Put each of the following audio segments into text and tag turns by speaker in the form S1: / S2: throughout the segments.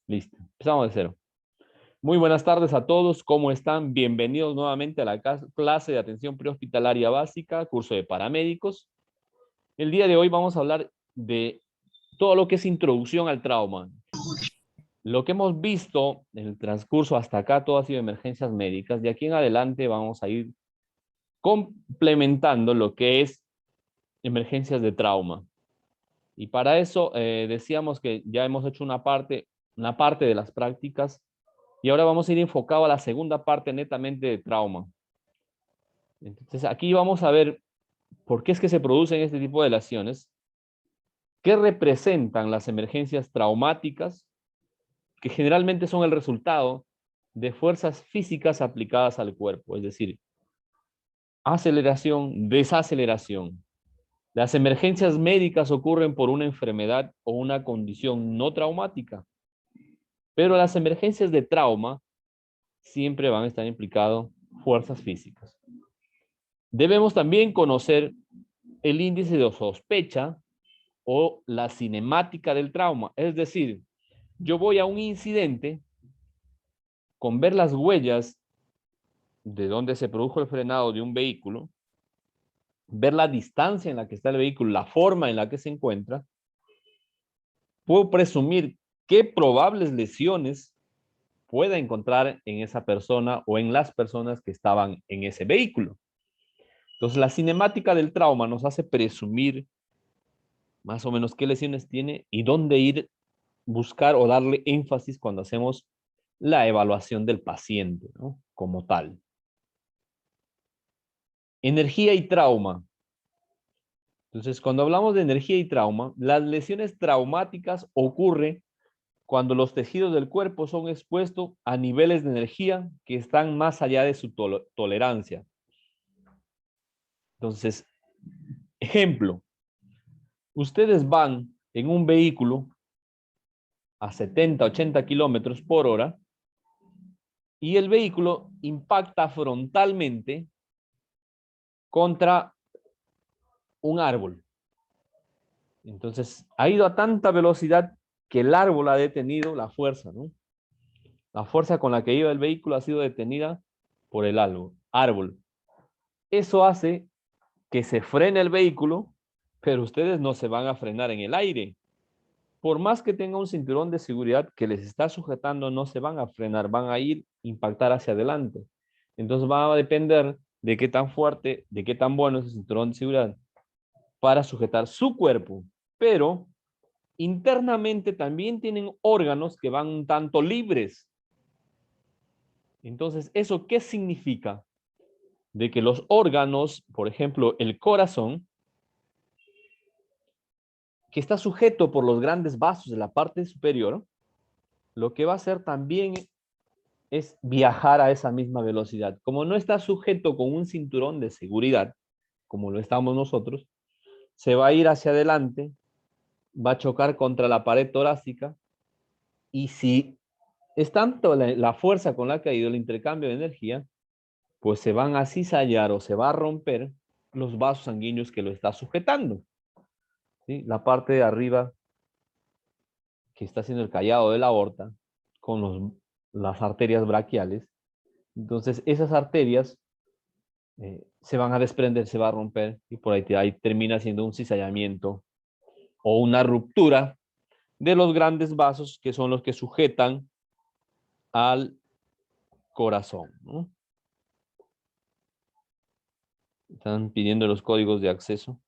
S1: Listo. Empezamos de cero. Muy buenas tardes a todos. ¿Cómo están? Bienvenidos nuevamente a la clase de atención prehospitalaria básica, curso de paramédicos. El día de hoy vamos a hablar de todo lo que es introducción al trauma. Lo que hemos visto en el transcurso hasta acá, todo ha sido emergencias médicas. De aquí en adelante vamos a ir complementando lo que es emergencias de trauma. Y para eso decíamos que ya hemos hecho una parte de las prácticas y ahora vamos a ir enfocado a la segunda parte netamente de trauma. Entonces aquí vamos a ver por qué es que se producen este tipo de lesiones, qué representan las emergencias traumáticas, que generalmente son el resultado de fuerzas físicas aplicadas al cuerpo, es decir, aceleración, desaceleración. Las emergencias médicas ocurren por una enfermedad o una condición no traumática, pero las emergencias de trauma siempre van a estar implicadas fuerzas físicas. Debemos también conocer el índice de sospecha o la cinemática del trauma. Es decir, yo voy a un incidente con ver las huellas de donde se produjo el frenado de un vehículo, ver la distancia en la que está el vehículo, la forma en la que se encuentra, puedo presumir qué probables lesiones pueda encontrar en esa persona o en las personas que estaban en ese vehículo. Entonces, la cinemática del trauma nos hace presumir más o menos qué lesiones tiene y dónde ir buscar o darle énfasis cuando hacemos la evaluación del paciente, ¿no? Como tal. Energía y trauma. Entonces, cuando hablamos de energía y trauma, las lesiones traumáticas ocurren cuando los tejidos del cuerpo son expuestos a niveles de energía que están más allá de su tolerancia. Entonces, ejemplo, ustedes van en un vehículo a 70, 80 kilómetros por hora y el vehículo impacta frontalmente contra un árbol. Entonces, ha ido a tanta velocidad que el árbol ha detenido la fuerza, ¿no? La fuerza con la que iba el vehículo ha sido detenida por el árbol. Eso hace que se frene el vehículo, pero ustedes no se van a frenar en el aire. Por más que tenga un cinturón de seguridad que les está sujetando, no se van a frenar, van a ir impactar hacia adelante. Entonces va a depender de qué tan fuerte, de qué tan bueno es el cinturón de seguridad para sujetar su cuerpo. Pero internamente también tienen órganos que van un tanto libres. Entonces, ¿eso qué significa? De que los órganos, por ejemplo, el corazón, que está sujeto por los grandes vasos de la parte superior, lo que va a hacer también es viajar a esa misma velocidad. Como no está sujeto con un cinturón de seguridad, como lo estamos nosotros, se va a ir hacia adelante, va a chocar contra la pared torácica y si es tanto la fuerza con la que ha ido el intercambio de energía, pues se van a cizallar o se va a romper los vasos sanguíneos que lo está sujetando. ¿Sí? La parte de arriba que está haciendo el callado de la aorta con las arterias braquiales. Entonces, esas arterias se van a desprender, se va a romper y por ahí termina siendo un cizallamiento o una ruptura de los grandes vasos que son los que sujetan al corazón, ¿no? Están pidiendo los códigos de acceso.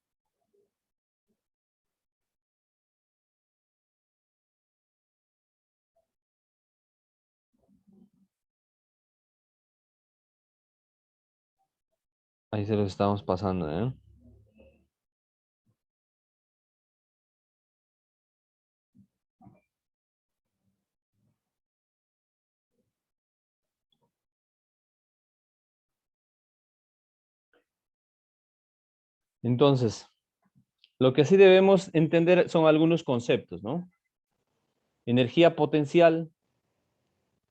S1: Ahí se los estamos pasando, ¿eh? Entonces, lo que sí debemos entender son algunos conceptos, ¿no? Energía potencial,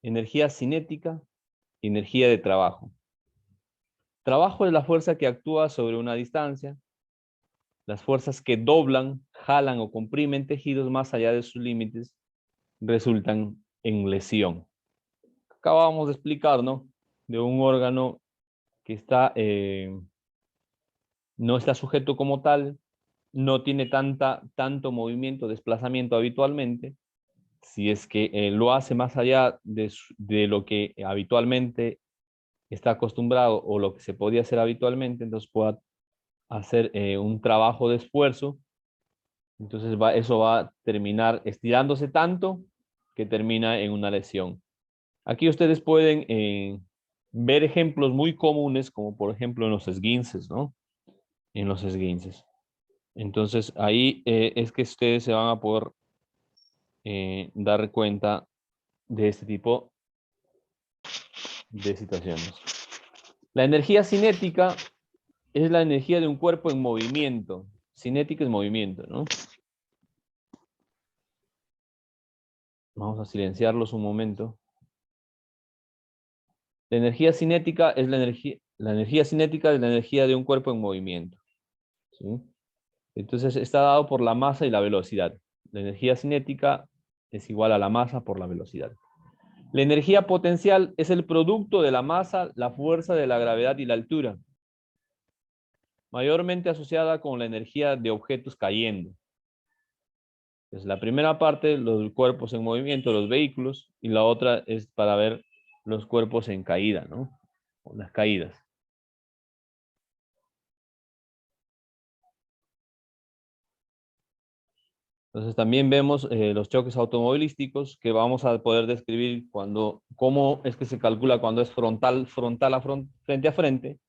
S1: energía cinética, energía de trabajo. Trabajo es la fuerza que actúa sobre una distancia. Las fuerzas que doblan, jalan o comprimen tejidos más allá de sus límites resultan en lesión. Acabamos de explicar, ¿no? De un órgano que está, no está sujeto como tal, no tiene tanto movimiento, desplazamiento habitualmente. Si es que lo hace más allá de lo que habitualmente está acostumbrado o lo que se podía hacer habitualmente, entonces pueda hacer un trabajo de esfuerzo. Entonces eso va a terminar estirándose tanto que termina en una lesión. Aquí ustedes pueden ver ejemplos muy comunes, como por ejemplo en los esguinces, ¿no? En los esguinces. Entonces ahí es que ustedes se van a poder dar cuenta de este tipo de situaciones. La energía cinética es la energía de un cuerpo en movimiento. Cinética es movimiento, ¿no? Vamos a silenciarlos un momento. La energía cinética es la energía cinética es la energía de un cuerpo en movimiento, ¿sí? Entonces está dado por la masa y la velocidad. La energía cinética es igual a la masa por la velocidad. La energía potencial es el producto de la masa, la fuerza de la gravedad y la altura, mayormente asociada con la energía de objetos cayendo. Entonces, la primera parte, los cuerpos en movimiento, los vehículos, y la otra es para ver los cuerpos en caída, ¿no? O las caídas. Entonces también vemos los choques automovilísticos que vamos a poder describir cómo es que se calcula cuando es frente a frente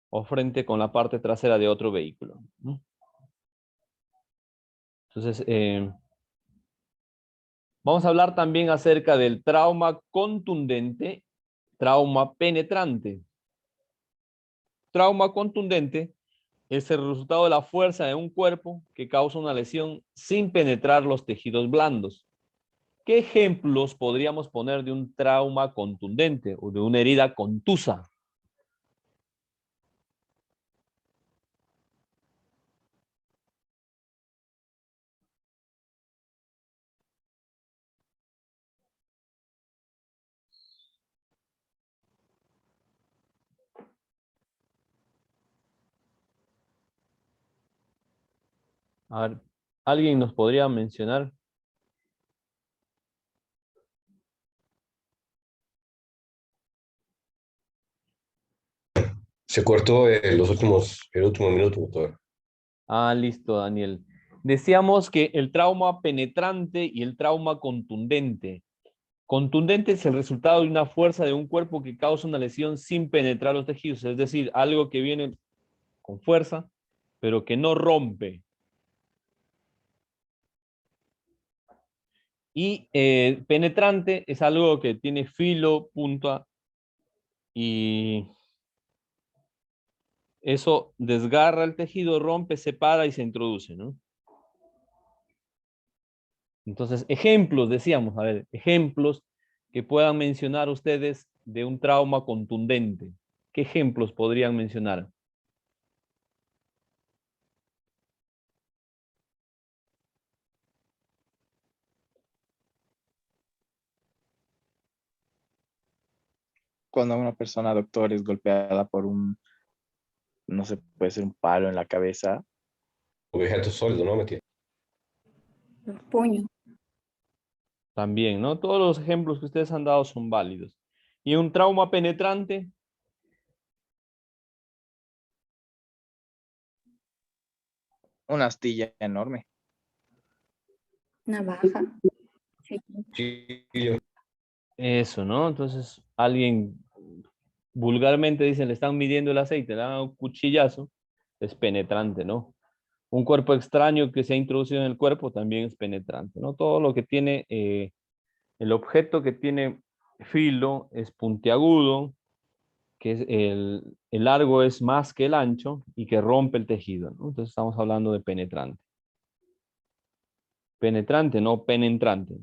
S1: o frente con la parte trasera de otro vehículo, ¿no? Entonces, vamos a hablar también acerca del trauma contundente, trauma penetrante. Trauma contundente es el resultado de la fuerza de un cuerpo que causa una lesión sin penetrar los tejidos blandos. ¿Qué ejemplos podríamos poner de un trauma contundente o de una herida contusa? A ver, ¿alguien nos podría mencionar?
S2: Se cortó el último minuto, doctor.
S1: Ah, listo, Daniel. Decíamos que el trauma penetrante y el trauma contundente. Contundente es el resultado de una fuerza de un cuerpo que causa una lesión sin penetrar los tejidos, es decir, algo que viene con fuerza, pero que no rompe. Y penetrante es algo que tiene filo, punta, y eso desgarra el tejido, rompe, separa y se introduce, ¿no? Entonces, ejemplos, decíamos, a ver, ejemplos que puedan mencionar ustedes de un trauma contundente. ¿Qué ejemplos podrían mencionar?
S3: Cuando una persona, doctor, es golpeada por no sé, puede ser un palo en la cabeza.
S2: Objeto sólido, ¿no? ¿Me entiendes?
S4: Los puños.
S1: También, ¿no? Todos los ejemplos que ustedes han dado son válidos. ¿Y un trauma penetrante?
S3: Una astilla enorme.
S4: Navaja. Sí.
S2: Cuchillo.
S1: Eso, ¿no? Entonces, alguien vulgarmente dice, le están midiendo el aceite, le dan un cuchillazo, es penetrante, ¿no? Un cuerpo extraño que se ha introducido en el cuerpo también es penetrante, ¿no? Todo lo que tiene, el objeto que tiene filo es puntiagudo, que es el largo es más que el ancho y que rompe el tejido, ¿no? Entonces estamos hablando de penetrante. Penetrante, no penetrante.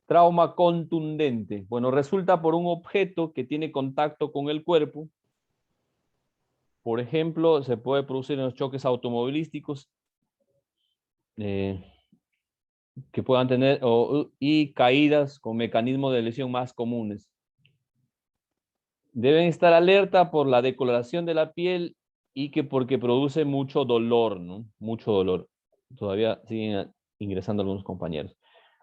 S1: Trauma contundente. Bueno, resulta por un objeto que tiene contacto con el cuerpo. Por ejemplo, se puede producir en los choques automovilísticos. que puedan tener y caídas con mecanismos de lesión más comunes. Deben estar alerta por la decoloración de la piel y que porque produce mucho dolor, ¿no? Mucho dolor. Todavía siguen ingresando algunos compañeros.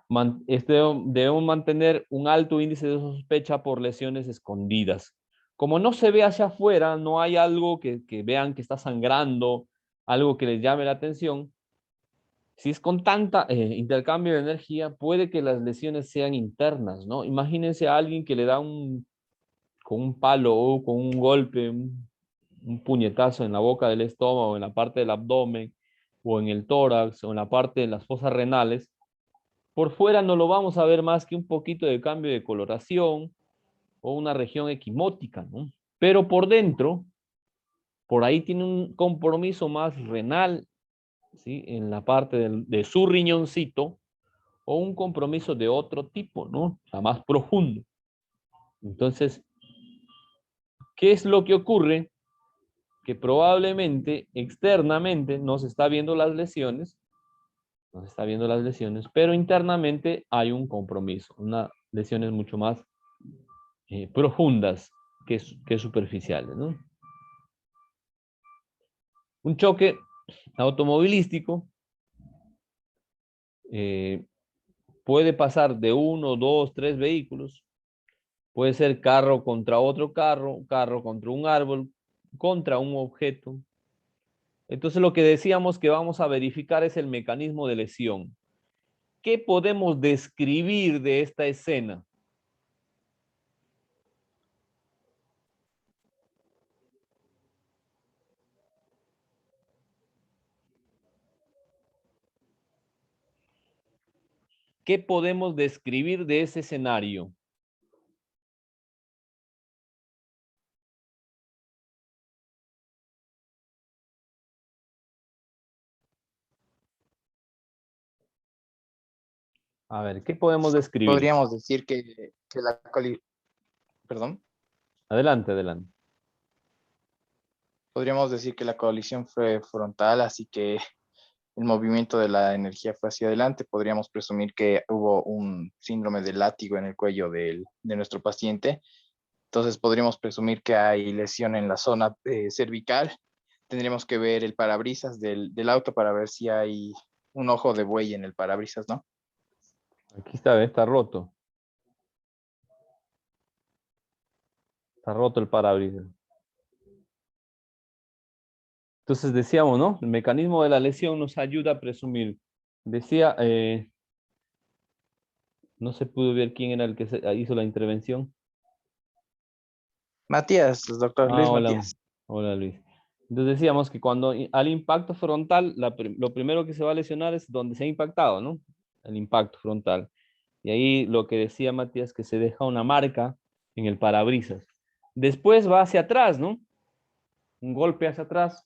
S1: Debemos mantener un alto índice de sospecha por lesiones escondidas. Como no se ve hacia afuera, no hay algo que vean que está sangrando, algo que les llame la atención. Si es con tanta intercambio de energía, puede que las lesiones sean internas, ¿no? Imagínense a alguien que le da con un palo o con un golpe, un puñetazo en la boca del estómago, en la parte del abdomen, o en el tórax, o en la parte de las fosas renales. Por fuera no lo vamos a ver más que un poquito de cambio de coloración o una región equimótica, ¿no? Pero por dentro, por ahí tiene un compromiso más renal, ¿sí? En la parte de su riñoncito, o un compromiso de otro tipo, ¿no? O sea, más profundo. Entonces, ¿qué es lo que ocurre? Que probablemente externamente no se está viendo las lesiones, pero internamente hay un compromiso, unas lesiones mucho más profundas que superficiales, ¿no? Un choque automovilístico puede pasar de 1, 2, 3 vehículos, puede ser carro contra otro carro, carro contra un árbol, contra un objeto. Entonces lo que decíamos que vamos a verificar es el mecanismo de lesión. ¿Qué podemos describir de esta escena? ¿Qué podemos describir de ese escenario? A ver, ¿qué podemos describir?
S3: Podríamos decir que perdón,
S1: Adelante, adelante.
S3: podríamos decir que la colisión fue frontal, así que el movimiento de la energía fue hacia adelante. Podríamos presumir que hubo un síndrome de látigo en el cuello de nuestro paciente. Entonces podríamos presumir que hay lesión en la zona cervical. Tendríamos que ver el parabrisas del auto para ver si hay un ojo de buey en el parabrisas, ¿no?
S1: Aquí está roto. Está roto el parabrisas. Entonces decíamos, ¿no? El mecanismo de la lesión nos ayuda a presumir. Decía, no se pudo ver quién era el que hizo la intervención.
S3: Matías, doctor Luis
S1: Hola,
S3: Matías.
S1: hola Luis. Entonces decíamos que cuando al impacto frontal, lo primero que se va a lesionar es donde se ha impactado, ¿no? El impacto frontal. Y ahí lo que decía Matías, que se deja una marca en el parabrisas. Después va hacia atrás, ¿no? Un golpe hacia atrás.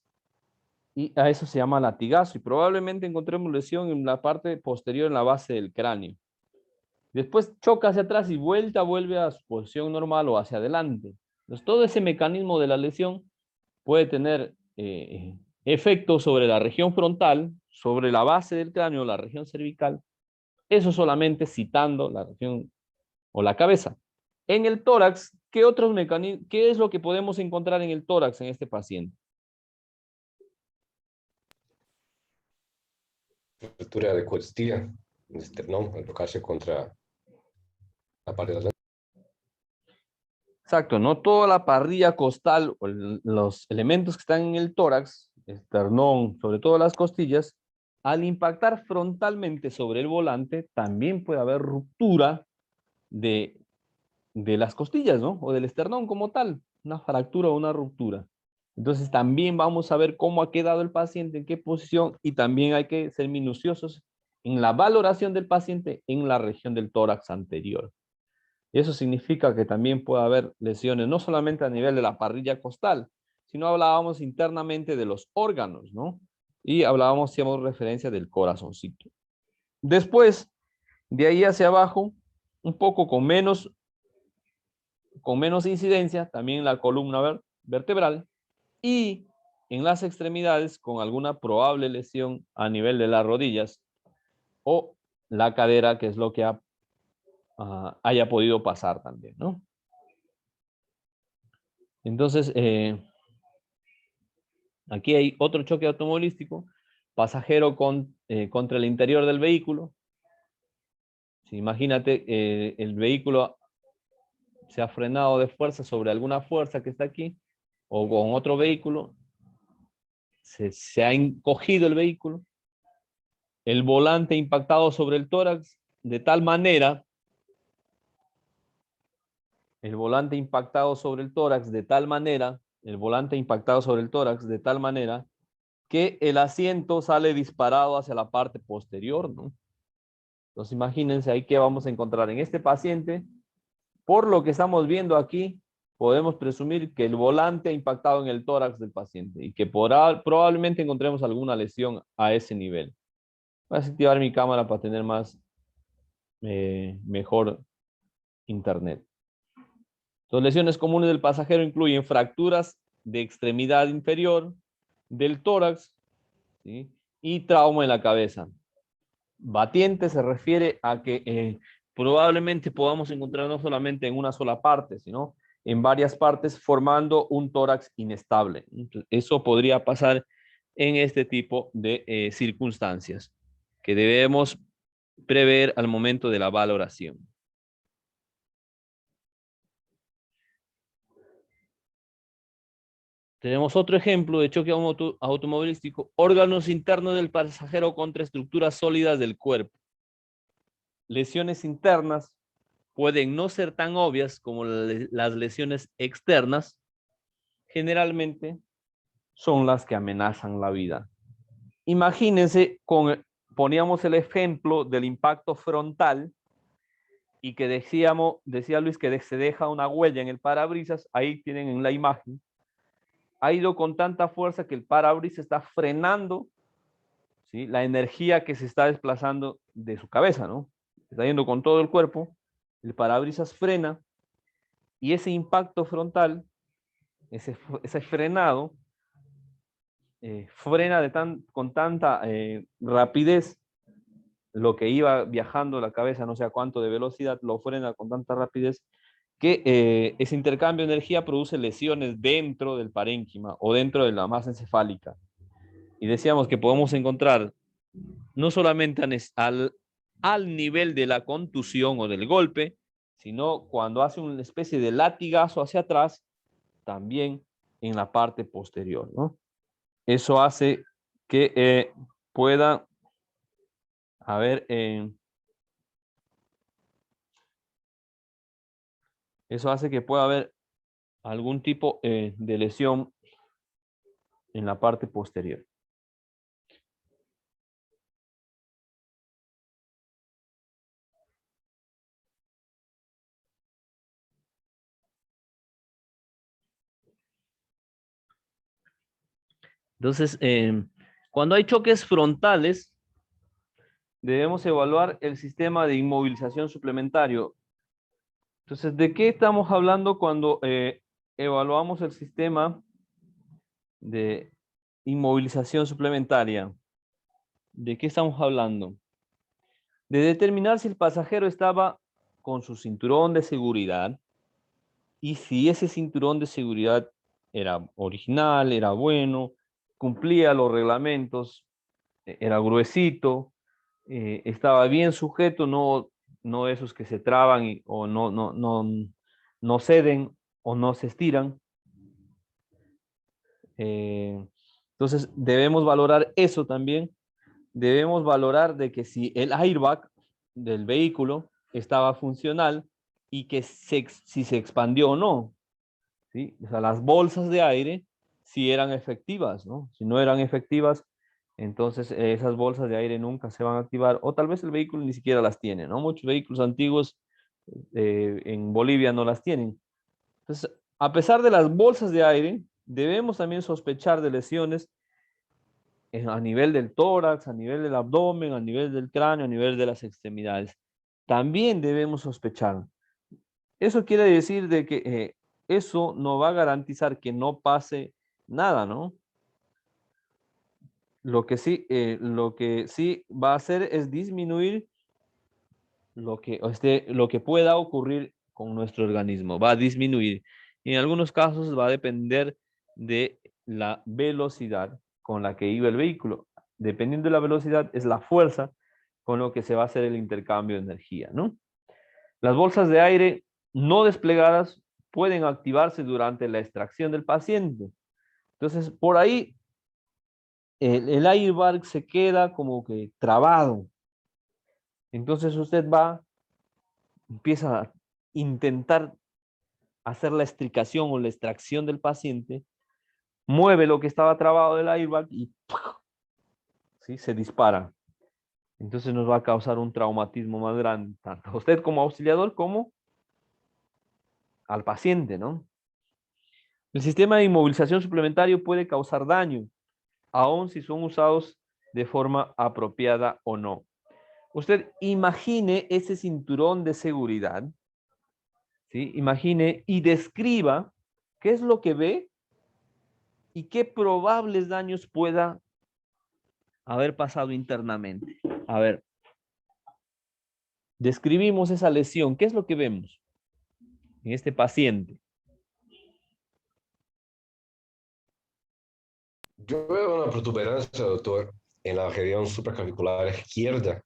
S1: Y a eso se llama latigazo. Y probablemente encontremos lesión en la parte posterior, en la base del cráneo. Después choca hacia atrás y vuelve a su posición normal o hacia adelante. Entonces todo ese mecanismo de la lesión puede tener efectos sobre la región frontal, sobre la base del cráneo, la región cervical. Eso solamente citando la región o la cabeza. En el tórax, ¿qué otros mecanismos, qué es lo que podemos encontrar en el tórax en este paciente?
S2: Fractura de costilla, de esternón, al tocarse contra la parte de atrás.
S1: Exacto, no toda la parrilla costal o los elementos que están en el tórax, esternón, sobre todo las costillas, al impactar frontalmente sobre el volante, también puede haber ruptura de las costillas, ¿no? O del esternón como tal, una fractura o una ruptura. Entonces también vamos a ver cómo ha quedado el paciente, en qué posición, y también hay que ser minuciosos en la valoración del paciente en la región del tórax anterior. Eso significa que también puede haber lesiones, no solamente a nivel de la parrilla costal, sino hablábamos internamente de los órganos, ¿no? Y hablábamos, hacíamos referencia del corazoncito. Después, de ahí hacia abajo, un poco con menos incidencia, también en la columna vertebral y en las extremidades con alguna probable lesión a nivel de las rodillas o la cadera, que es lo que haya podido pasar también, ¿no? Entonces, aquí hay otro choque automovilístico, pasajero contra el interior del vehículo. Si imagínate, el vehículo se ha frenado de fuerza sobre alguna fuerza que está aquí, o con otro vehículo, se ha encogido el vehículo, el volante impactado sobre el tórax de tal manera, el volante impactado sobre el tórax de tal manera, el volante impactado sobre el tórax de tal manera que el asiento sale disparado hacia la parte posterior, ¿no? Entonces imagínense ahí que vamos a encontrar en este paciente. Por lo que estamos viendo aquí, podemos presumir que el volante ha impactado en el tórax del paciente y que probablemente encontremos alguna lesión a ese nivel. Voy a activar mi cámara para tener mejor internet. Entonces, lesiones comunes del pasajero incluyen fracturas de extremidad inferior, del tórax, ¿sí? Y trauma en la cabeza. Batiente se refiere a que probablemente podamos encontrar no solamente en una sola parte, sino en varias partes formando un tórax inestable. Entonces, eso podría pasar en este tipo de circunstancias que debemos prever al momento de la valoración. Tenemos otro ejemplo de choque automovilístico, órganos internos del pasajero contra estructuras sólidas del cuerpo. Lesiones internas pueden no ser tan obvias como las lesiones externas, generalmente son las que amenazan la vida. Imagínense, poníamos el ejemplo del impacto frontal y que decía Luis que se deja una huella en el parabrisas, ahí tienen en la imagen, ha ido con tanta fuerza que el parabrisas está frenando, ¿sí?, la energía que se está desplazando de su cabeza, ¿no? Está yendo con todo el cuerpo, el parabrisas frena y ese impacto frontal, ese frenado, frena con tanta rapidez lo que iba viajando la cabeza, no sé a cuánto de velocidad, lo frena con tanta rapidez que ese intercambio de energía produce lesiones dentro del parénquima o dentro de la masa encefálica. Y decíamos que podemos encontrar no solamente al nivel de la contusión o del golpe, sino cuando hace una especie de latigazo hacia atrás, también en la parte posterior, ¿no? Eso hace que pueda haber, eso hace que pueda haber algún tipo de lesión en la parte posterior. Entonces, cuando hay choques frontales, debemos evaluar el sistema de inmovilización suplementario. Entonces, ¿de qué estamos hablando cuando evaluamos el sistema de inmovilización suplementaria? ¿De qué estamos hablando? De determinar si el pasajero estaba con su cinturón de seguridad y si ese cinturón de seguridad era original, era bueno, cumplía los reglamentos, era gruesito, estaba bien sujeto, no esos que se traban o no ceden o no se estiran. Entonces debemos valorar eso también. Debemos valorar de que si el airbag del vehículo estaba funcional y que si se expandió o no, ¿sí? O sea, las bolsas de aire si eran efectivas, ¿no? Si no eran efectivas, entonces esas bolsas de aire nunca se van a activar o tal vez el vehículo ni siquiera las tiene, ¿no? Muchos vehículos antiguos en Bolivia no las tienen. Entonces, a pesar de las bolsas de aire, debemos también sospechar de lesiones a nivel del tórax, a nivel del abdomen, a nivel del cráneo, a nivel de las extremidades. También debemos sospechar. Eso quiere decir de que eso no va a garantizar que no pase nada, ¿no? Lo que sí va a hacer es disminuir lo que pueda ocurrir con nuestro organismo. Va a disminuir. En algunos casos va a depender de la velocidad con la que iba el vehículo. Dependiendo de la velocidad, es la fuerza con lo que se va a hacer el intercambio de energía, ¿no? Las bolsas de aire no desplegadas pueden activarse durante la extracción del paciente. Entonces, por ahí, el airbag se queda como que trabado. Entonces, usted empieza a intentar hacer la extricación o la extracción del paciente, mueve lo que estaba trabado del airbag y ¿sí? Se dispara. Entonces nos va a causar un traumatismo más grande, tanto a usted como auxiliador como al paciente, ¿no? El sistema de inmovilización suplementario puede causar daño, aun si son usados de forma apropiada o no. Usted imagine ese cinturón de seguridad, ¿sí? Imagine y describa qué es lo que ve y qué probables daños pueda haber pasado internamente. A ver, describimos esa lesión. ¿Qué es lo que vemos en este paciente?
S2: Yo veo una protuberancia, doctor, en la región supraclavicular izquierda,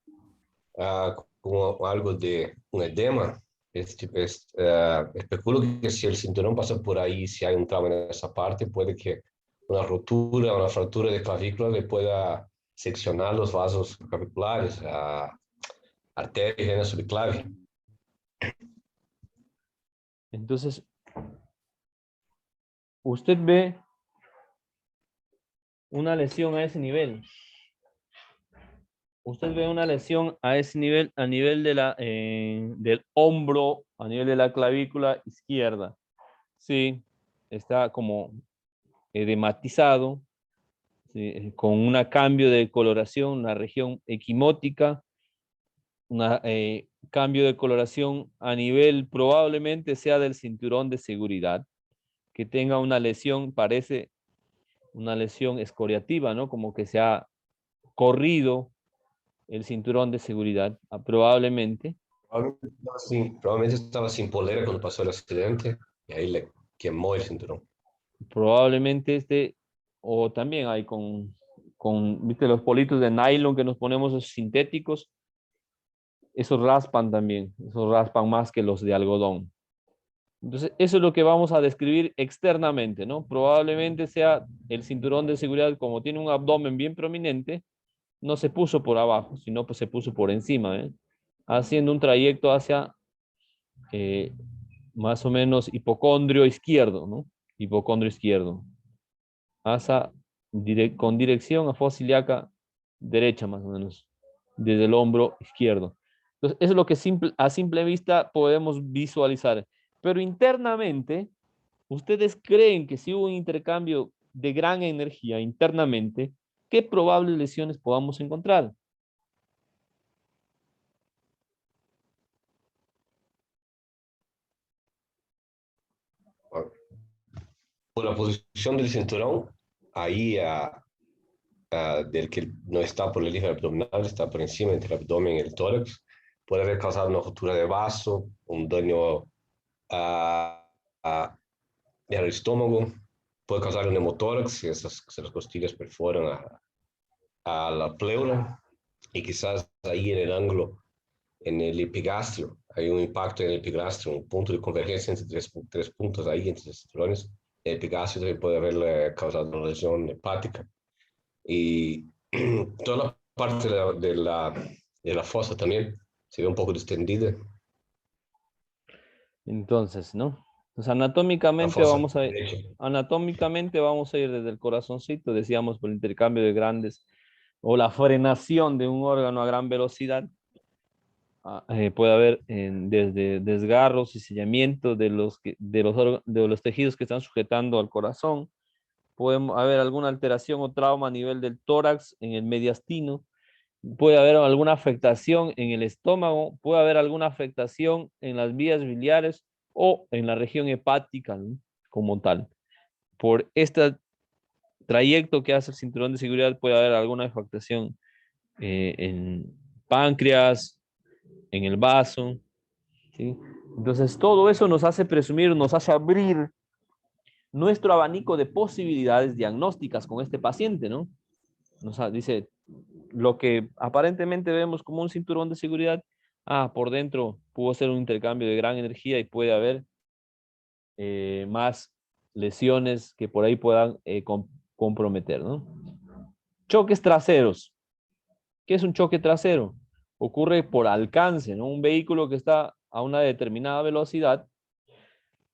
S2: como algo de un edema. Especulo que si el cinturón pasa por ahí, si hay un trauma en esa parte, puede que una rotura, una fractura de clavícula le pueda seccionar los vasos claviculares, arteria y vena subclavia.
S1: Entonces, usted ve una lesión a ese nivel. Usted ve una lesión a ese nivel, a nivel de del hombro, a nivel de la clavícula izquierda. Sí, está como edematizado, ¿sí? Con un cambio de coloración, una región equimótica, un cambio de coloración a nivel probablemente sea del cinturón de seguridad, que tenga una lesión, parece una lesión escoriativa, ¿no? Como que se ha corrido el cinturón de seguridad, probablemente.
S2: Probablemente estaba sin polera cuando pasó el accidente y ahí le quemó el cinturón.
S1: Probablemente o también hay viste, los politos de nylon que nos ponemos esos sintéticos, esos raspan también, esos raspan más que los de algodón. Entonces, eso es lo que vamos a describir externamente, ¿no? Probablemente sea el cinturón de seguridad, como tiene un abdomen bien prominente, no se puso por abajo, sino pues se puso por encima, ¿eh? Haciendo un trayecto hacia eh, más o menos hipocondrio izquierdo, ¿no? Hipocondrio izquierdo. Con dirección a fosa ilíaca derecha, más o menos, desde el hombro izquierdo. Entonces, eso es lo que a simple vista podemos visualizar. Pero internamente, ¿ustedes creen que si hubo un intercambio de gran energía internamente, qué probables lesiones podamos encontrar?
S2: Por la posición del cinturón, ahí del que no está por el eje abdominal, está por encima entre el abdomen y el tórax, puede haber causado una rotura de vaso, un daño del estómago, puede causar un hemotórax si esas costillas perforan a la pleura y quizás ahí en el ángulo, en el epigastrio, hay un impacto en el epigastrio, un punto de convergencia entre tres puntos ahí entre los cinturones. El epigastrio también puede haber causado una lesión hepática. Y toda la parte de la fosa también se ve un poco distendida.
S1: Entonces, ¿no? Entonces,
S2: La fosa derecha.
S1: anatómicamente vamos a ir desde el corazoncito, decíamos, por el intercambio de grandes, o la frenación de un órgano a gran velocidad. Puede haber desde desgarros y sellamiento de los tejidos que están sujetando al corazón. Puede haber alguna alteración o trauma a nivel del tórax, en el mediastino. Puede haber alguna afectación en el estómago. Puede haber alguna afectación en las vías biliares o en la región hepática, ¿no? Como tal. Por este trayecto que hace el cinturón de seguridad puede haber alguna afectación en páncreas, en el vaso, ¿sí? Entonces, todo eso nos hace presumir, nos hace abrir nuestro abanico de posibilidades diagnósticas con este paciente, ¿no? Dice, lo que aparentemente vemos como un cinturón de seguridad, por dentro pudo ser un intercambio de gran energía y puede haber más lesiones que por ahí puedan comprometer, ¿no? Choques traseros. ¿Qué es un choque trasero? Ocurre por alcance, ¿no? Un vehículo que está a una determinada velocidad.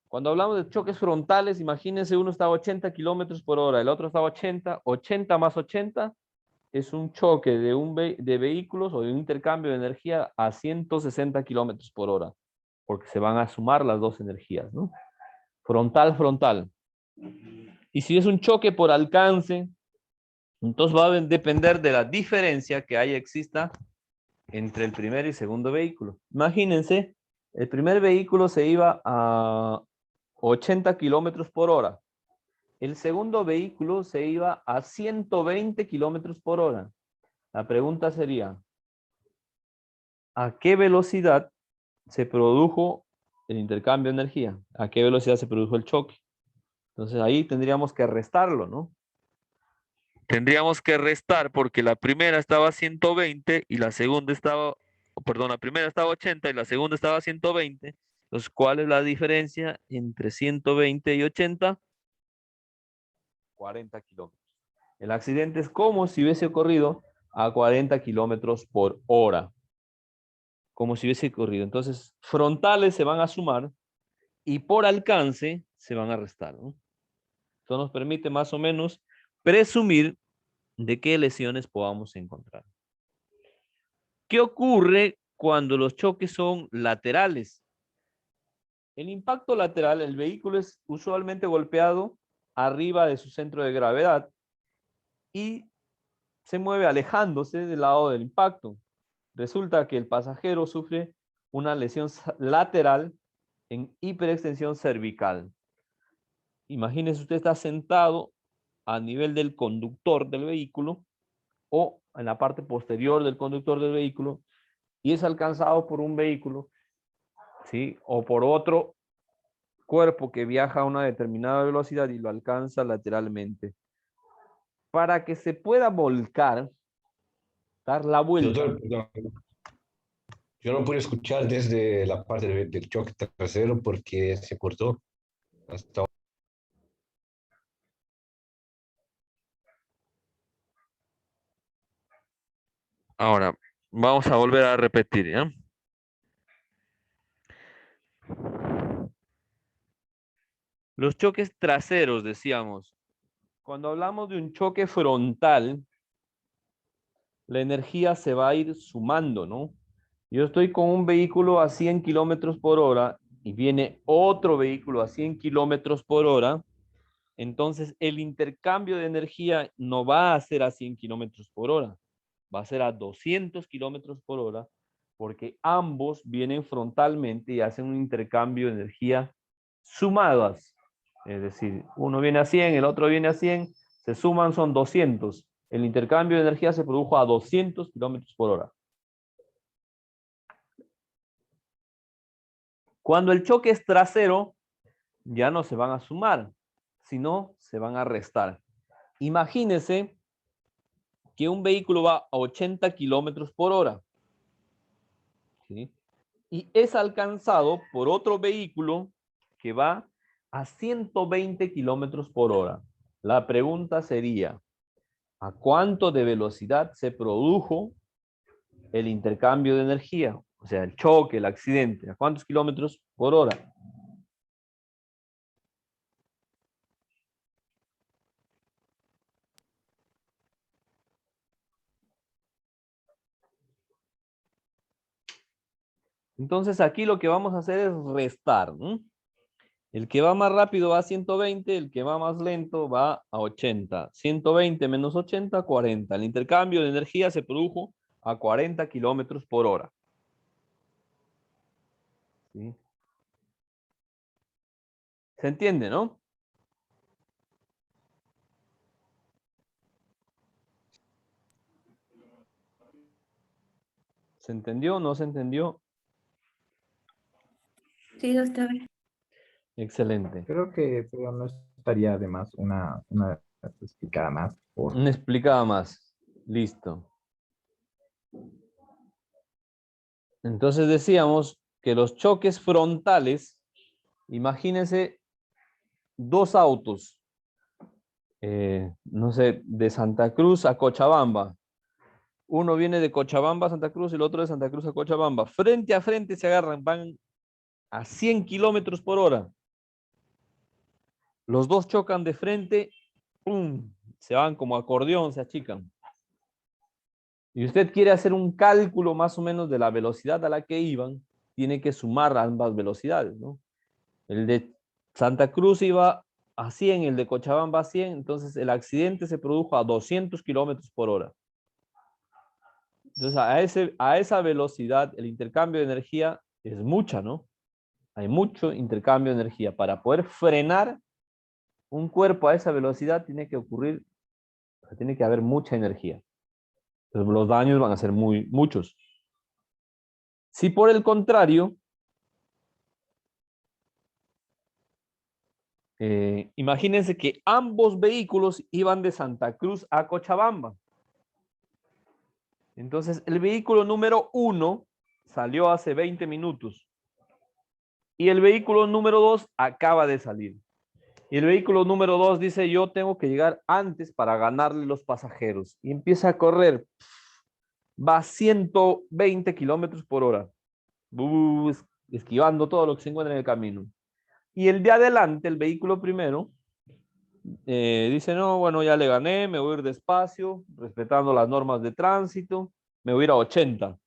S1: Cuando hablamos de choques frontales, imagínense, uno está a 80 kilómetros por hora, el otro está a 80, 80 más 80 es un choque de vehículos o de un intercambio de energía a 160 kilómetros por hora, porque se van a sumar las dos energías, ¿no? Frontal, frontal. Y si es un choque por alcance, entonces va a depender de la diferencia que exista entre el primer y segundo vehículo. Imagínense, el primer vehículo se iba a 80 kilómetros por hora. El segundo vehículo se iba a 120 kilómetros por hora. La pregunta sería, ¿a qué velocidad se produjo el intercambio de energía? ¿A qué velocidad se produjo el choque? Entonces ahí tendríamos que restarlo, ¿no? Tendríamos que restar porque la primera estaba a 120 y la segunda estaba, perdón, la primera estaba a 80 y la segunda estaba a 120. Entonces, ¿cuál es la diferencia entre 120 y 80? 40 kilómetros. El accidente es como si hubiese ocurrido a 40 kilómetros por hora. Como si hubiese ocurrido. Entonces, frontales se van a sumar y por alcance se van a restar, ¿no? Esto nos permite más o menos presumir de qué lesiones podamos encontrar. ¿Qué ocurre cuando los choques son laterales? El impacto lateral, el vehículo es usualmente golpeado arriba de su centro de gravedad y se mueve alejándose del lado del impacto. Resulta que el pasajero sufre una lesión lateral en hiperextensión cervical. Imagínese, usted está sentado a nivel del conductor del vehículo o en la parte posterior del conductor del vehículo y es alcanzado por un vehículo, ¿sí? O por otro cuerpo que viaja a una determinada velocidad y lo alcanza lateralmente. Para que se pueda volcar, dar la vuelta.
S2: Doctor, perdón, yo no pude escuchar desde la parte del choque trasero porque se cortó. Hasta
S1: Ahora, vamos a volver a repetir, ¿ya? Los choques traseros, decíamos. Cuando hablamos de un choque frontal, la energía se va a ir sumando, ¿no? Yo estoy con un vehículo a 100 kilómetros por hora y viene otro vehículo a 100 kilómetros por hora. Entonces, el intercambio de energía no va a ser a 100 kilómetros por hora, va a ser a 200 kilómetros por hora, porque ambos vienen frontalmente y hacen un intercambio de energía sumadas. Es decir, uno viene a 100, el otro viene a 100, se suman, son 200. El intercambio de energía se produjo a 200 kilómetros por hora. Cuando el choque es trasero, ya no se van a sumar, sino se van a restar. Imagínese que un vehículo va a 80 kilómetros por hora, ¿sí? Y es alcanzado por otro vehículo que va a 120 kilómetros por hora. La pregunta sería, ¿a cuánto de velocidad se produjo el intercambio de energía? O sea, el choque, el accidente. ¿A cuántos kilómetros por hora? Entonces aquí lo que vamos a hacer es restar, ¿no? El que va más rápido va a 120, el que va más lento va a 80. 120 menos 80, 40. El intercambio de energía se produjo a 40 kilómetros por hora. ¿Sí? ¿Se entiende, no? ¿Se entendió? ¿No se entendió?
S4: Sí, otra vez.
S1: Excelente.
S5: Creo que pero no estaría de más una explicada más.
S1: Una explicada más. Listo. Entonces decíamos que los choques frontales, imagínense dos autos, no sé, de Santa Cruz a Cochabamba. Uno viene de Cochabamba a Santa Cruz y el otro de Santa Cruz a Cochabamba. Frente a frente se agarran, van a 100 kilómetros por hora. Los dos chocan de frente, ¡pum! Se van como acordeón, se achican. Y usted quiere hacer un cálculo más o menos de la velocidad a la que iban, tiene que sumar ambas velocidades, ¿no? El de Santa Cruz iba a 100, el de Cochabamba a 100, entonces el accidente se produjo a 200 kilómetros por hora. Entonces a esa velocidad el intercambio de energía es mucha, ¿no? Hay mucho intercambio de energía. Para poder frenar un cuerpo a esa velocidad tiene que haber mucha energía. Entonces los daños van a ser muchos. Si por el contrario, imagínense que ambos vehículos iban de Santa Cruz a Cochabamba. Entonces el vehículo número 1 salió hace 20 minutos y el vehículo número 2 acaba de salir. Y el vehículo número 2 dice, yo tengo que llegar antes para ganarle los pasajeros. Y empieza a correr. Va a 120 kilómetros por hora. Esquivando todo lo que se encuentra en el camino. Y el de adelante, el vehículo primero, dice, no, bueno, ya le gané, me voy a ir despacio, respetando las normas de tránsito, me voy a ir a 80.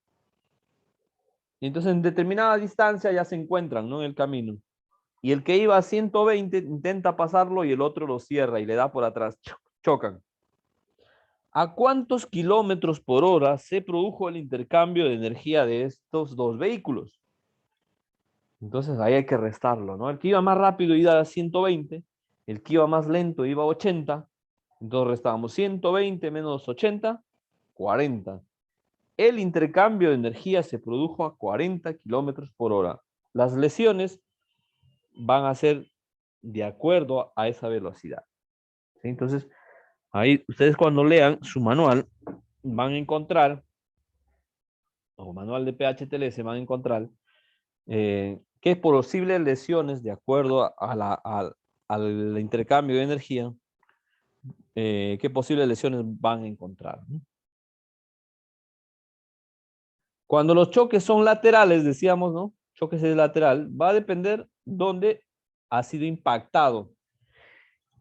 S1: Y entonces en determinada distancia ya se encuentran, ¿no? En el camino. Y el que iba a 120 intenta pasarlo y el otro lo cierra y le da por atrás. Chocan. ¿A cuántos kilómetros por hora se produjo el intercambio de energía de estos dos vehículos? Entonces ahí hay que restarlo, ¿no? El que iba más rápido iba a 120, el que iba más lento iba a 80. Entonces restábamos 120 menos 80, 40. El intercambio de energía se produjo a 40 kilómetros por hora. Las lesiones van a ser de acuerdo a esa velocidad. ¿Sí? Entonces, ahí ustedes cuando lean su manual van a encontrar, o manual de PHTLS van a encontrar, qué posibles lesiones de acuerdo al intercambio de energía, qué posibles lesiones van a encontrar, ¿no? Cuando los choques son laterales, decíamos, ¿no? Choques es lateral, va a depender dónde ha sido impactado.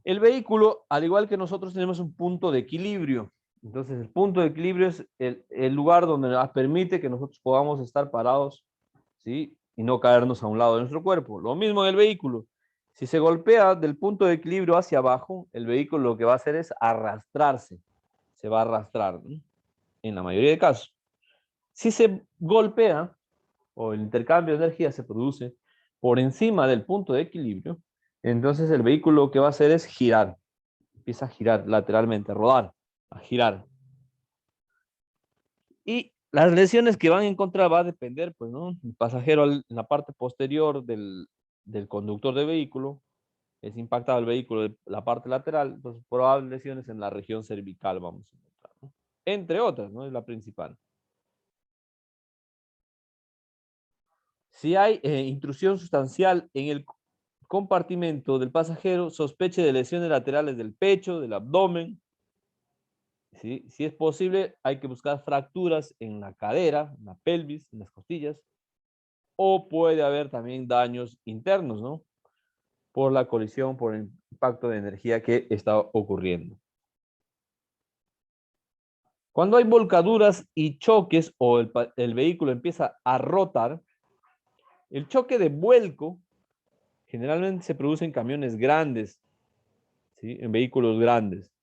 S1: El vehículo, al igual que nosotros, tenemos un punto de equilibrio. Entonces, el punto de equilibrio es el lugar donde nos permite que nosotros podamos estar parados, ¿sí? Y no caernos a un lado de nuestro cuerpo. Lo mismo en el vehículo. Si se golpea del punto de equilibrio hacia abajo, el vehículo lo que va a hacer es arrastrarse. Se va a arrastrar, ¿no? En la mayoría de casos. Si se golpea o el intercambio de energía se produce por encima del punto de equilibrio, entonces el vehículo lo que va a hacer es girar. Empieza a girar lateralmente, a rodar, a girar. Y las lesiones que van a encontrar va a depender, pues, ¿no? El pasajero en la parte posterior del conductor de vehículo es impactado el vehículo de la parte lateral, entonces probables lesiones en la región cervical vamos a encontrar, ¿no? Entre otras, ¿no? Es la principal. Si hay intrusión sustancial en el compartimento del pasajero, sospeche de lesiones laterales del pecho, del abdomen. ¿Sí? Si es posible, hay que buscar fracturas en la cadera, en la pelvis, en las costillas. O puede haber también daños internos, ¿no? Por la colisión, por el impacto de energía que está ocurriendo. Cuando hay volcaduras y choques o el vehículo empieza a rotar, el choque de vuelco generalmente se produce en camiones grandes, ¿sí? En vehículos grandes.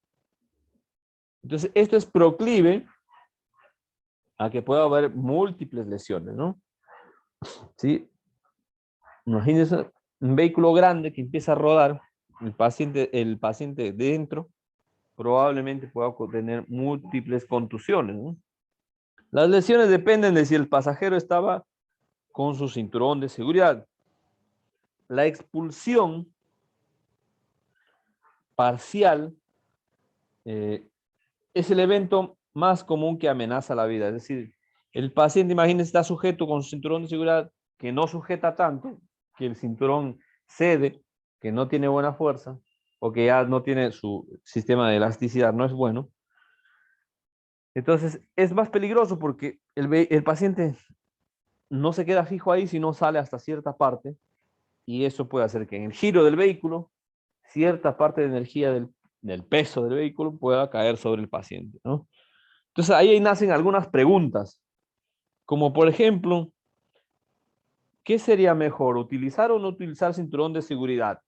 S1: Entonces, esto es proclive a que pueda haber múltiples lesiones, ¿no? ¿Sí? Imagínense un vehículo grande que empieza a rodar, el paciente dentro probablemente pueda tener múltiples contusiones, ¿no? Las lesiones dependen de si el pasajero estaba con su cinturón de seguridad. la expulsión parcial es el evento más común que amenaza la vida. Es decir, el paciente, imagínense, está sujeto con su cinturón de seguridad que no sujeta tanto, que el cinturón cede, que no tiene buena fuerza, o que ya no tiene su sistema de elasticidad, no es bueno. Entonces, es más peligroso porque el paciente no se queda fijo ahí, sino sale hasta cierta parte, y eso puede hacer que en el giro del vehículo, cierta parte de energía del peso del vehículo pueda caer sobre el paciente, ¿no? Entonces, ahí nacen algunas preguntas, como por ejemplo, ¿qué sería mejor, utilizar o no utilizar cinturón de seguridad?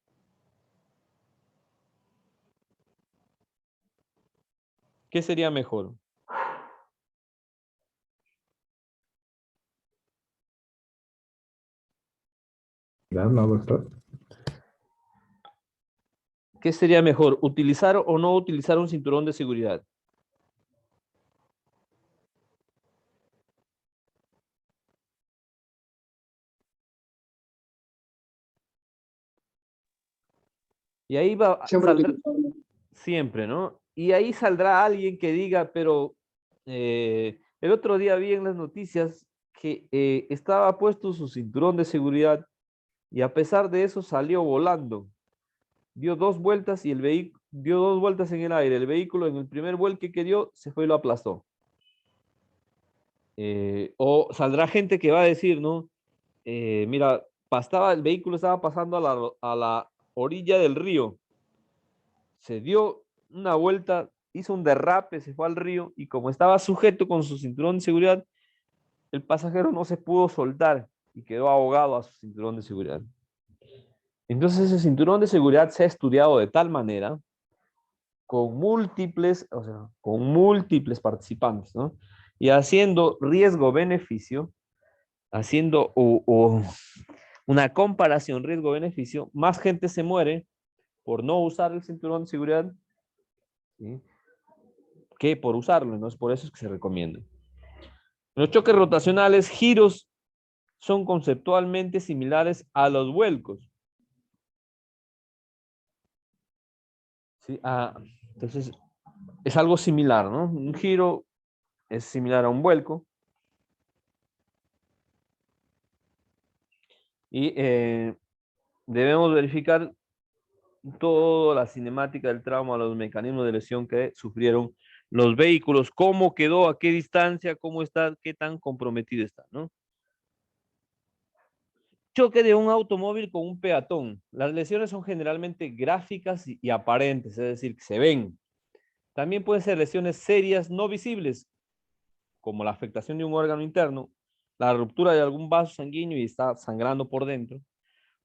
S1: ¿Qué sería mejor?
S5: ¿Verdad, no, doctor?
S1: ¿Qué sería mejor, utilizar o no utilizar un cinturón de seguridad? Y ahí va,
S6: Siempre
S1: saldrá,
S6: utilizarlo.
S1: siempre, ¿no? Y ahí saldrá alguien que diga, pero el otro día vi en las noticias que estaba puesto su cinturón de seguridad y a pesar de eso salió volando. Dio 2 vueltas y el vehículo dio 2 vueltas en el aire. El vehículo en el primer vuelque que dio se fue y lo aplastó. O saldrá gente que va a decir, ¿no? Mira, el vehículo estaba pasando a la orilla del río. Se dio una vuelta, hizo un derrape, se fue al río y como estaba sujeto con su cinturón de seguridad, el pasajero no se pudo soltar y quedó ahogado a su cinturón de seguridad. Entonces ese cinturón de seguridad se ha estudiado de tal manera con múltiples, o sea, con múltiples participantes, ¿no? Y haciendo riesgo-beneficio, haciendo una comparación riesgo-beneficio, más gente se muere por no usar el cinturón de seguridad, ¿sí?, que por usarlo, ¿no? Es por eso es que se recomienda. Los choques rotacionales, giros, son conceptualmente similares a los vuelcos. ¿Sí? Entonces, es algo similar, ¿no? Un giro es similar a un vuelco. Y debemos verificar toda la cinemática del trauma, los mecanismos de lesión que sufrieron los vehículos, cómo quedó, a qué distancia, cómo está, qué tan comprometido está, ¿no? Choque de un automóvil con un peatón. Las lesiones son generalmente gráficas y aparentes, es decir, que se ven. También pueden ser lesiones serias no visibles, como la afectación de un órgano interno, la ruptura de algún vaso sanguíneo y está sangrando por dentro.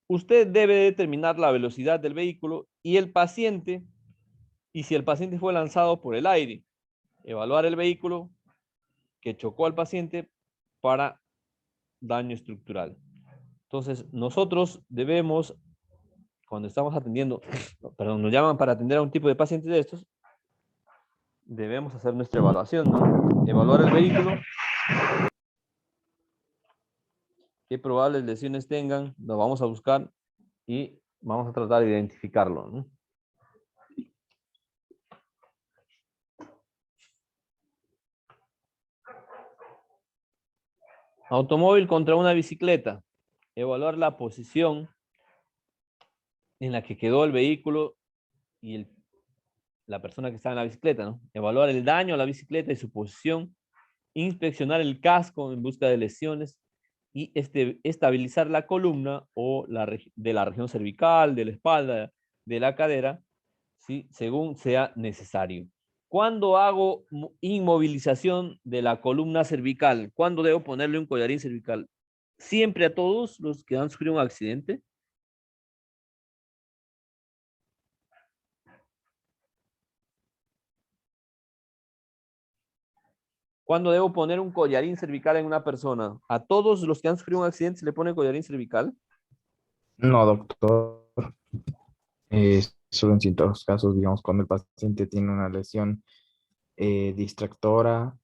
S1: Usted debe determinar la velocidad del vehículo y si el paciente fue lanzado por el aire. Evaluar el vehículo que chocó al paciente para daño estructural. Entonces, nosotros debemos, cuando estamos atendiendo, perdón, nos llaman para atender a un tipo de paciente de estos, debemos hacer nuestra evaluación, ¿no? Evaluar el vehículo, qué probables lesiones tengan, lo vamos a buscar y vamos a tratar de identificarlo, ¿no? Automóvil contra una bicicleta. Evaluar la posición en la que quedó el vehículo y la persona que está en la bicicleta, ¿no? Evaluar el daño a la bicicleta y su posición. Inspeccionar el casco en busca de lesiones y estabilizar la columna o de la región cervical, de la espalda, de la cadera, ¿sí?, según sea necesario. ¿Cuándo hago inmovilización de la columna cervical? ¿Cuándo debo ponerle un collarín cervical? ¿Siempre a todos los que han sufrido un accidente? ¿Cuándo debo poner un collarín cervical en una persona? ¿A todos los que han sufrido un accidente se le pone collarín cervical?
S5: No, doctor. Solo en ciertos casos, digamos, cuando el paciente tiene una lesión distractora,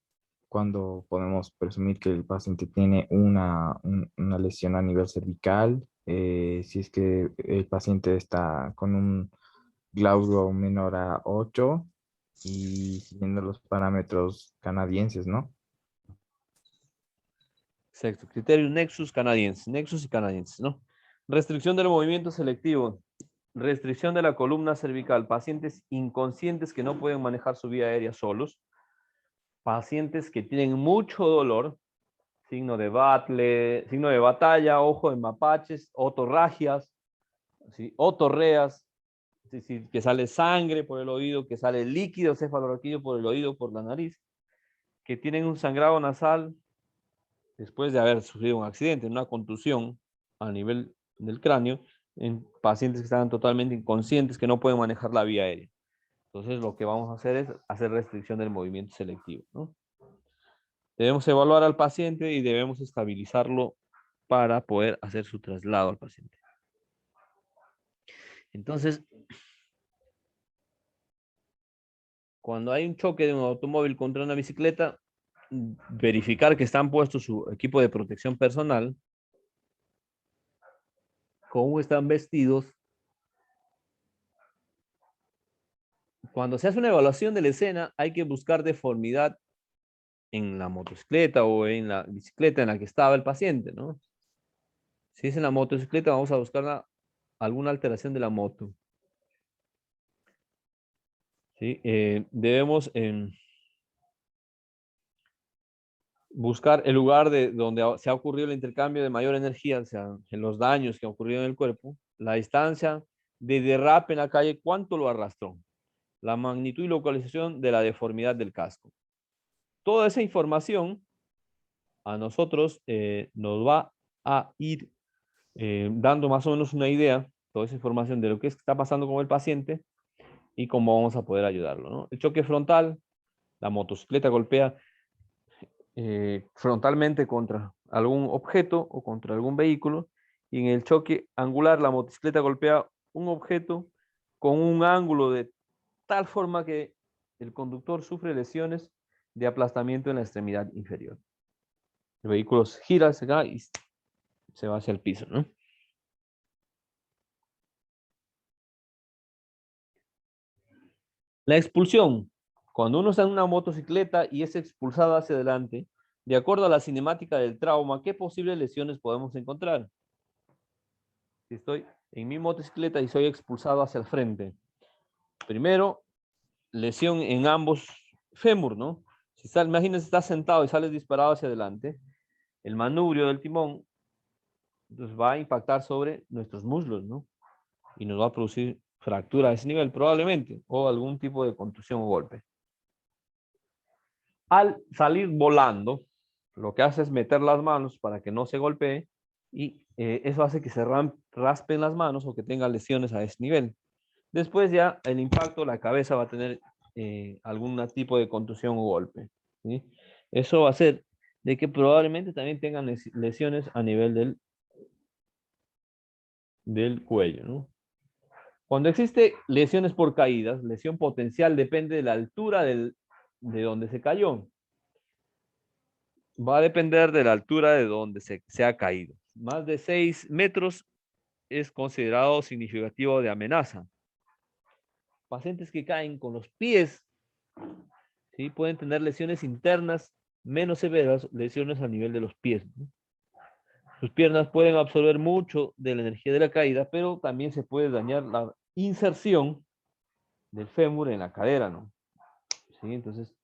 S5: cuando podemos presumir que el paciente tiene una lesión a nivel cervical si es que el paciente está con un Glauco menor a 8 y siguiendo los parámetros canadienses, ¿no?
S1: Exacto. Criterio Nexus y canadienses, ¿no? Restricción del movimiento selectivo. Restricción de la columna cervical. Pacientes inconscientes que no pueden manejar su vía aérea solos. Pacientes que tienen mucho dolor. Signo de Battle, signo de batalla, ojo en mapaches, otorragias, ¿sí? Otorreas, es decir, que sale sangre por el oído, que sale líquido cefalorraquídeo por el oído, por la nariz, que tienen un sangrado nasal después de haber sufrido un accidente, una contusión a nivel del cráneo, en pacientes que están totalmente inconscientes, que no pueden manejar la vía aérea. Entonces, lo que vamos a hacer es hacer restricción del movimiento selectivo, ¿no? Debemos evaluar al paciente y debemos estabilizarlo para poder hacer su traslado al paciente. Entonces, cuando hay un choque de un automóvil contra una bicicleta, verificar que están puestos su equipo de protección personal, cómo están vestidos. Cuando se hace una evaluación de la escena, hay que buscar deformidad en la motocicleta o en la bicicleta en la que estaba el paciente, ¿no? Si es en la motocicleta, vamos a buscar alguna alteración de la moto. ¿Sí? Debemos buscar el lugar de donde se ha ocurrido el intercambio de mayor energía, o sea, en los daños que han ocurrido en el cuerpo, la distancia de derrape en la calle, cuánto lo arrastró, la magnitud y localización de la deformidad del casco. Toda esa información a nosotros nos va a ir dando más o menos una idea, toda esa información de lo que está pasando con el paciente y cómo vamos a poder ayudarlo, ¿no? El choque frontal, la motocicleta golpea frontalmente contra algún objeto o contra algún vehículo, y en el choque angular la motocicleta golpea un objeto con un ángulo de tal forma que el conductor sufre lesiones de aplastamiento en la extremidad inferior. El vehículo gira hacia acá y se va hacia el piso, ¿no? La expulsión. Cuando uno está en una motocicleta y es expulsado hacia adelante, de acuerdo a la cinemática del trauma, ¿qué posibles lesiones podemos encontrar? Si estoy en mi motocicleta y soy expulsado hacia el frente, primero, lesión en ambos fémur, ¿no? Si imagínense, estás sentado y sales disparado hacia adelante, el manubrio del timón nos va a impactar sobre nuestros muslos, ¿no? Y nos va a producir fractura a ese nivel, probablemente, o algún tipo de contusión o golpe. Al salir volando, lo que hace es meter las manos para que no se golpee, y eso hace que se raspen las manos o que tenga lesiones a ese nivel. Después ya el impacto, la cabeza va a tener algún tipo de contusión o golpe, ¿sí? Eso va a hacer de que probablemente también tengan lesiones a nivel del cuello, ¿no? Cuando existe lesiones por caídas, lesión potencial depende de la altura de donde se cayó. Va a depender de la altura de donde se ha caído. Más de 6 metros es considerado significativo de amenaza. Pacientes que caen con los pies, ¿sí? Pueden tener lesiones internas menos severas, lesiones a nivel de los pies, ¿no? Sus piernas pueden absorber mucho de la energía de la caída, pero también se puede dañar la inserción del fémur en la cadera, ¿no? ¿Sí? Entonces,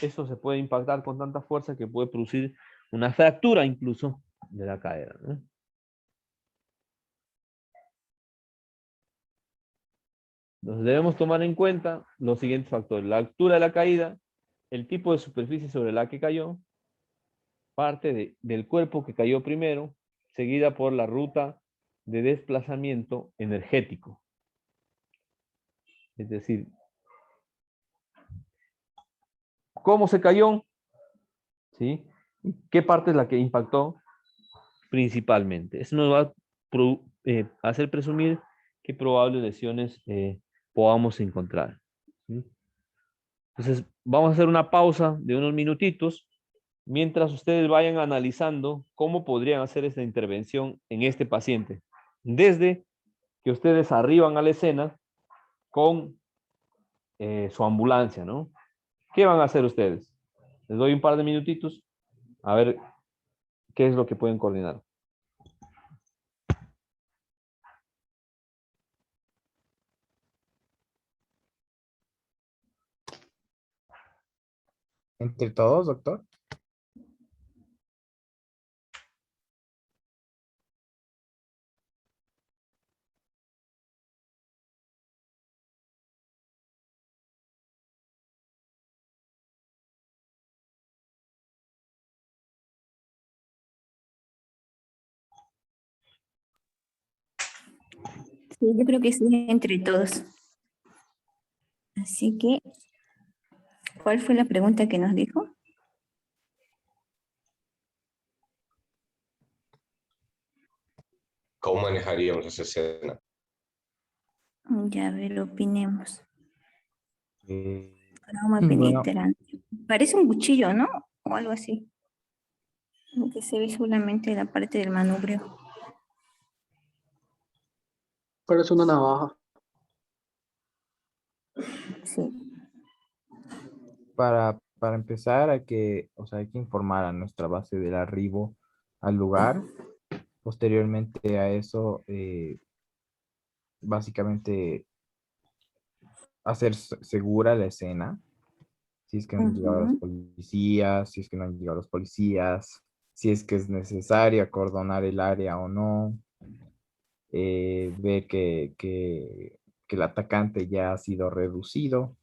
S1: eso se puede impactar con tanta fuerza que puede producir una fractura incluso de la cadera, ¿no? Entonces debemos tomar en cuenta los siguientes factores: la altura de la caída, el tipo de superficie sobre la que cayó, parte del cuerpo que cayó primero, seguida por la ruta de desplazamiento energético. Es decir, cómo se cayó, ¿sí? ¿Qué parte es la que impactó principalmente? Eso nos va a hacer presumir qué probables lesiones podamos encontrar, ¿sí? Entonces, vamos a hacer una pausa de unos minutitos mientras ustedes vayan analizando cómo podrían hacer esta intervención en este paciente. desde que ustedes arriban a la escena con su ambulancia, ¿no? ¿Qué van a hacer ustedes? Les doy un par de minutitos a ver qué es lo que pueden coordinar.
S5: ¿Entre todos, doctor?
S4: Sí, yo creo que sí, entre todos. Así que, ¿cuál fue la pregunta que nos dijo?
S2: ¿Cómo manejaríamos esa escena?
S4: Ya, a ver, opinemos.
S5: Eh,
S4: Trauma
S5: bueno,
S4: penetrante. Parece un cuchillo, ¿no? O algo así. Como que se ve solamente la parte del manubrio.
S6: Parece una navaja.
S4: Sí.
S5: para empezar, hay que informar a nuestra base del arribo al lugar. Posteriormente a eso, básicamente hacer segura la escena. Si es que no han llegado los
S4: Ujú.
S5: policías, si es que no han llegado los policías, si es que es necesario acordonar el área o no, ver que el atacante ya ha sido reducido.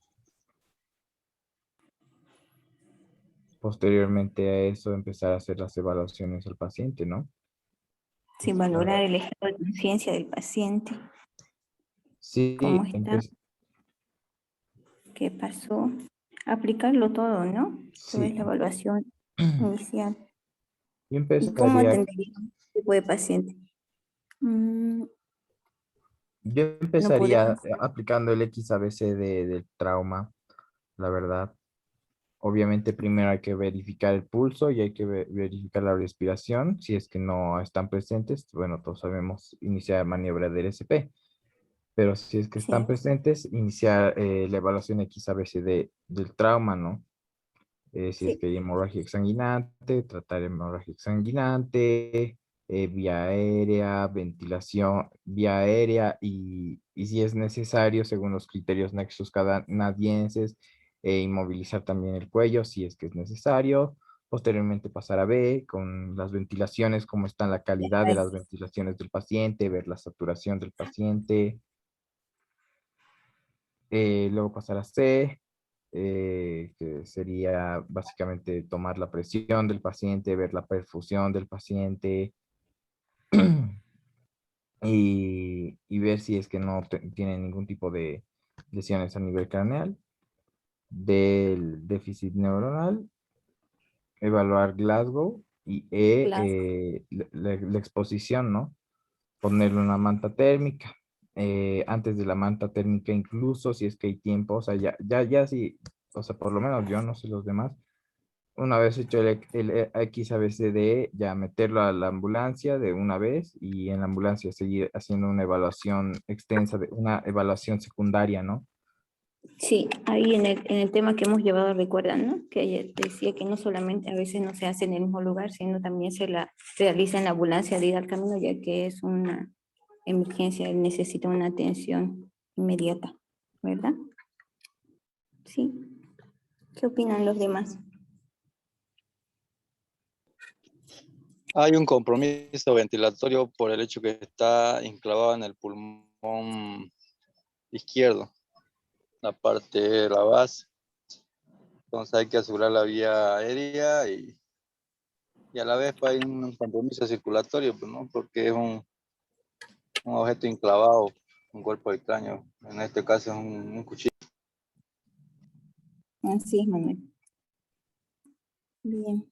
S5: Posteriormente a eso, empezar a hacer las evaluaciones al paciente, ¿no?
S4: Sin valorar el estado de conciencia del paciente, cómo
S5: Sí,
S4: está, qué pasó. Aplicarlo todo, ¿no? Toda
S5: sí.
S4: la evaluación inicial.
S5: Yo
S4: ¿Y cómo
S5: empezaría,
S4: atendería a este tipo de paciente? Mm,
S5: yo
S4: no
S5: empezaría
S4: podemos.
S5: aplicando el XABC del trauma, la verdad. Obviamente primero hay que verificar el pulso y hay que verificar la respiración. Si es que no están presentes, bueno, todos sabemos iniciar maniobra del SP, pero si es que están
S4: Sí,
S5: presentes, iniciar la evaluación XABC del trauma, ¿no? Si es
S4: sí.
S5: que hay hemorragia exsanguinante, tratar hemorragia exsanguinante, vía aérea, ventilación, vía aérea y si es necesario, según los criterios nexus canadienses, inmovilizar también el cuello si es que es necesario. Posteriormente pasar a B con las ventilaciones, cómo está la calidad de las ventilaciones del paciente, ver la saturación del paciente. Luego pasar a C, que sería básicamente tomar la presión del paciente, ver la perfusión del paciente y ver si es que no tiene ningún tipo de lesiones a nivel craneal, del déficit neuronal, evaluar Glasgow y
S4: Claro.
S5: la exposición, ¿no? Ponerle una manta térmica. Antes de la manta térmica, incluso si es que hay tiempo, o sea, ya sí, o sea, por lo menos yo, no sé los demás, una vez hecho el XABCD, ya meterlo a la ambulancia de una vez y en la ambulancia seguir haciendo una evaluación extensa, una evaluación secundaria, ¿no?
S4: Sí, ahí en el tema que hemos llevado, recuerdan, ¿no? Que ayer decía que no solamente a veces no se hace en el mismo lugar, sino también se la realiza en la ambulancia de ida al camino, ya que es una emergencia, necesita una atención inmediata, ¿verdad? Sí. ¿Qué opinan los demás?
S7: Hay un compromiso ventilatorio por el hecho que está enclavado en el pulmón izquierdo, la parte de la base. Entonces hay que asegurar la vía aérea y a la vez pues, hay un compromiso circulatorio, pues, ¿no? Porque es un objeto enclavado, un cuerpo extraño. En este caso es un cuchillo.
S4: Así es, Manuel. Bien.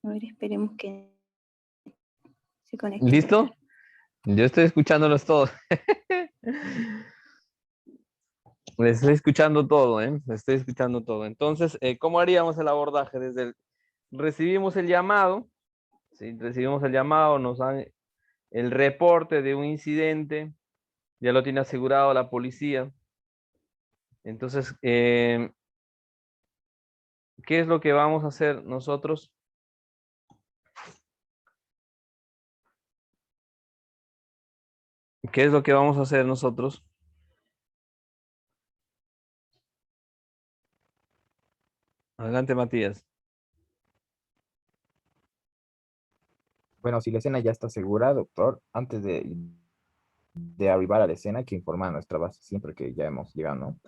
S4: A ver, esperemos que se conecte.
S1: ¿Listo? Yo estoy escuchándolos todos. Les estoy escuchando todo, ¿eh? Les estoy escuchando todo. Entonces, ¿cómo haríamos el abordaje? Recibimos el llamado, ¿sí? Recibimos el llamado, nos dan el reporte de un incidente, ya lo tiene asegurado la policía. Entonces, ¿qué es lo que vamos a hacer nosotros? ¿Qué es lo que vamos a hacer nosotros? Adelante, Matías.
S5: Bueno, si la escena ya está segura, doctor, antes de arribar a la escena hay que informar a nuestra base siempre que ya hemos llegado, ¿no?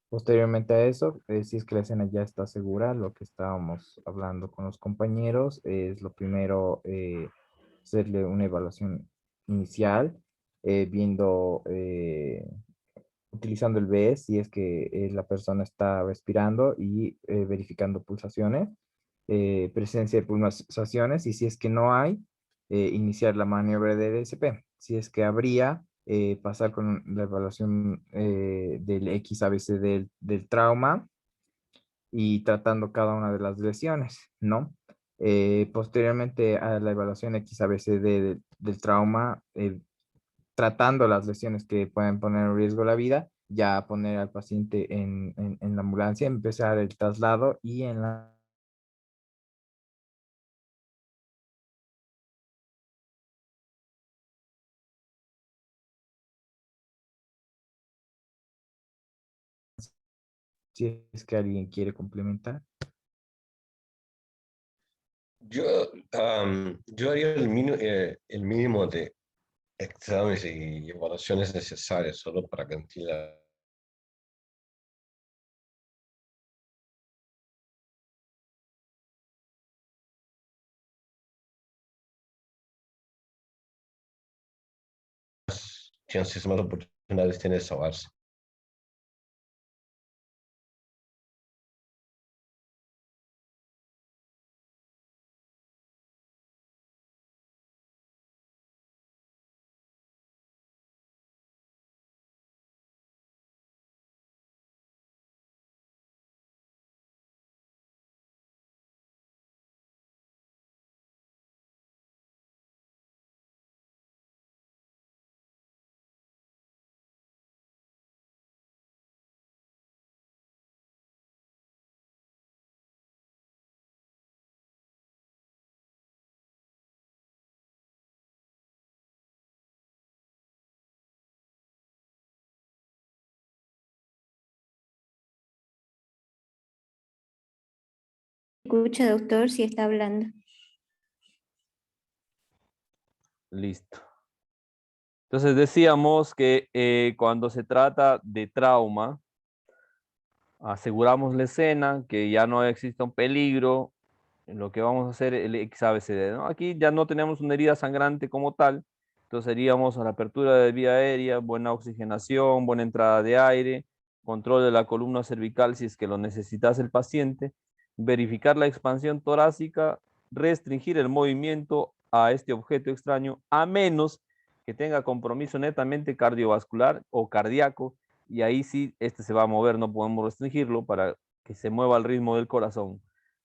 S5: Posteriormente a eso, si es que la escena ya está segura, lo que estábamos hablando con los compañeros es lo primero, hacerle una evaluación inicial, viendo, utilizando el BS si es que la persona está respirando y verificando pulsaciones, presencia de pulsaciones, y si es que no hay, iniciar la maniobra de DSP. Si es que habría, pasar con la evaluación del XABC del trauma y tratando cada una de las lesiones, ¿no? Posteriormente a la evaluación XABC del trauma, tratando las lesiones que pueden poner en riesgo la vida, ya poner al paciente en la ambulancia, empezar el traslado y en la si es que alguien quiere complementar.
S2: Yo haría el mínimo de exámenes y evaluaciones necesarias solo para garantizar. Chances más oportunidades tiene de salvarse.
S4: Escucha, doctor, si está hablando.
S1: Listo. Entonces decíamos que cuando se trata de trauma, aseguramos la escena, que ya no exista un peligro, en lo que vamos a hacer el XABCD, ¿no? Aquí ya no tenemos una herida sangrante como tal, entonces iríamos a la apertura de vía aérea, buena oxigenación, buena entrada de aire, control de la columna cervical si es que lo necesitase el paciente, verificar la expansión torácica, restringir el movimiento a este objeto extraño, a menos que tenga compromiso netamente cardiovascular o cardíaco, y ahí sí, este se va a mover, no podemos restringirlo para que se mueva al ritmo del corazón.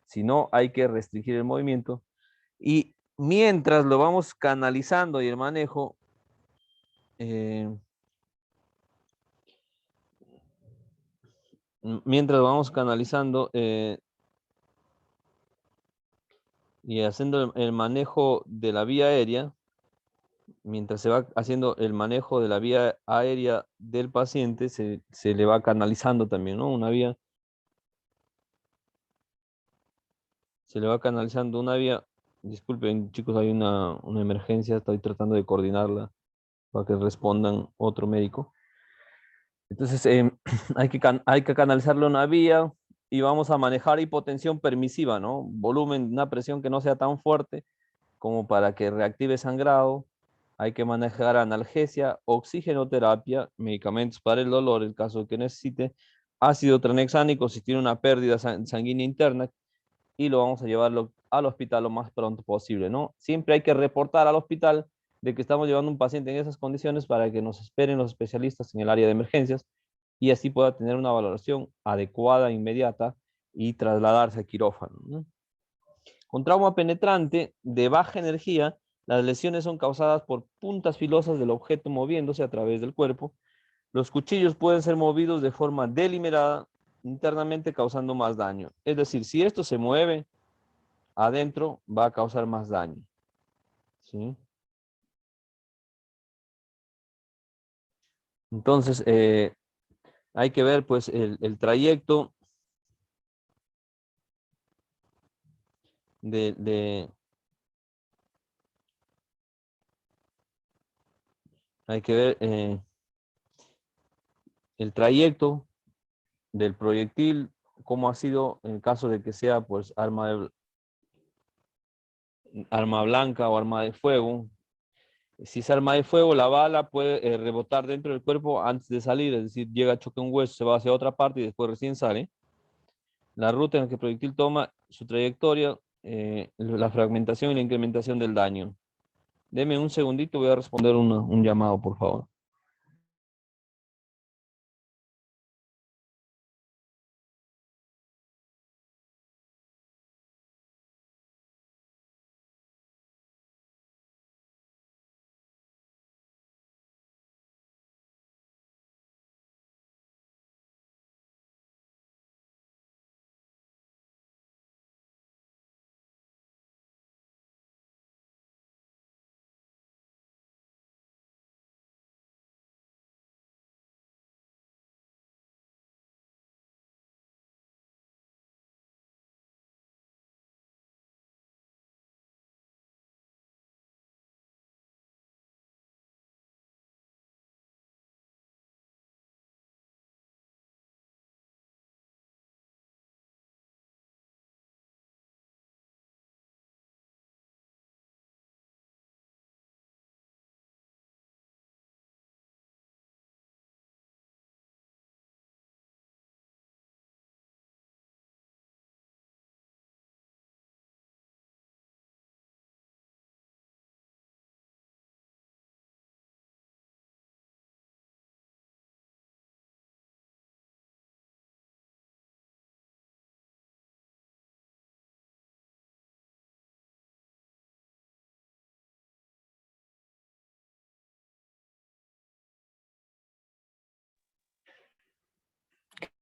S1: Si no, hay que restringir el movimiento. Y mientras lo vamos canalizando y el manejo, mientras vamos canalizando y haciendo el manejo de la vía aérea, mientras se va haciendo el manejo de la vía aérea del paciente, se le va canalizando también, ¿no? Una vía, se le va canalizando una vía. Disculpen, chicos, hay una emergencia, estoy tratando de coordinarla para que respondan otro médico. Entonces, hay que canalizarle una vía y vamos a manejar hipotensión permisiva, ¿no? Volumen, una presión que no sea tan fuerte como para que reactive sangrado. Hay que manejar analgesia, oxigenoterapia, medicamentos para el dolor, en caso que necesite, ácido tranexánico si tiene una pérdida sanguínea interna, y lo vamos a llevarlo al hospital lo más pronto posible, ¿no? Siempre hay que reportar al hospital de que estamos llevando un paciente en esas condiciones para que nos esperen los especialistas en el área de emergencias y así pueda tener una valoración adecuada, inmediata y trasladarse a quirófano, ¿no? Con trauma penetrante de baja energía, las lesiones son causadas por puntas filosas del objeto moviéndose a través del cuerpo. Los cuchillos pueden ser movidos de forma deliberada internamente causando más daño. Es decir, si esto se mueve adentro, va a causar más daño. ¿Sí? Entonces, hay que ver pues el trayecto hay que ver el trayecto del proyectil, cómo ha sido en caso de que sea pues arma blanca o arma de fuego. Si es arma de fuego, la bala puede rebotar dentro del cuerpo antes de salir, es decir, llega a choque un hueso, se va hacia otra parte y después recién sale. La ruta en la que el proyectil toma su trayectoria, la fragmentación y la incrementación del daño. Deme un segundito, voy a responder un llamado, por favor.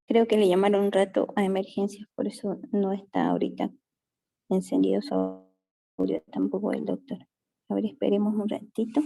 S4: Creo que le llamaron un rato a emergencias, por eso no está ahorita encendido su audio, tampoco el doctor. A ver, esperemos un ratito.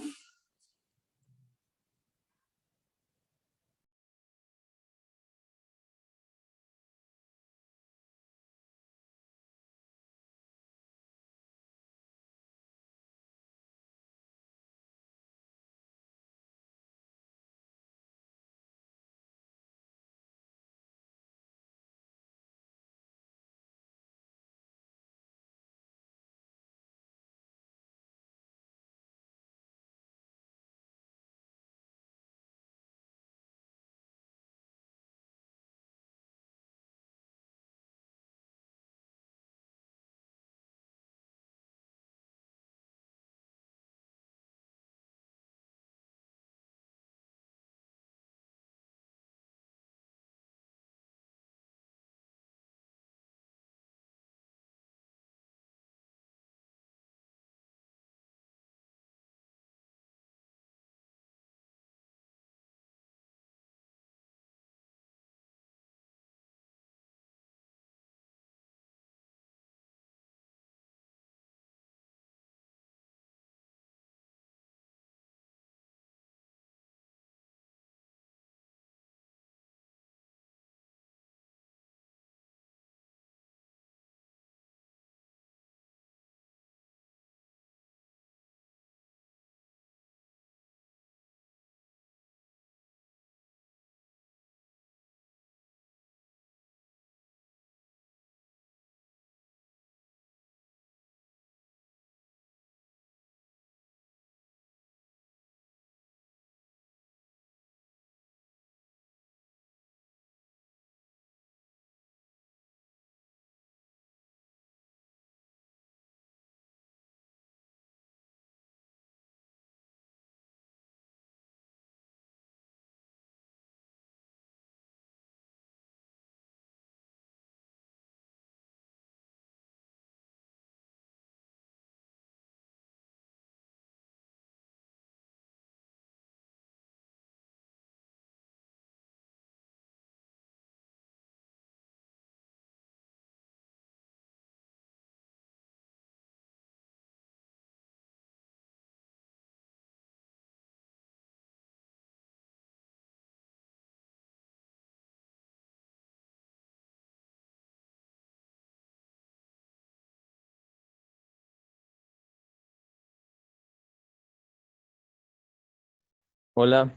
S1: Hola.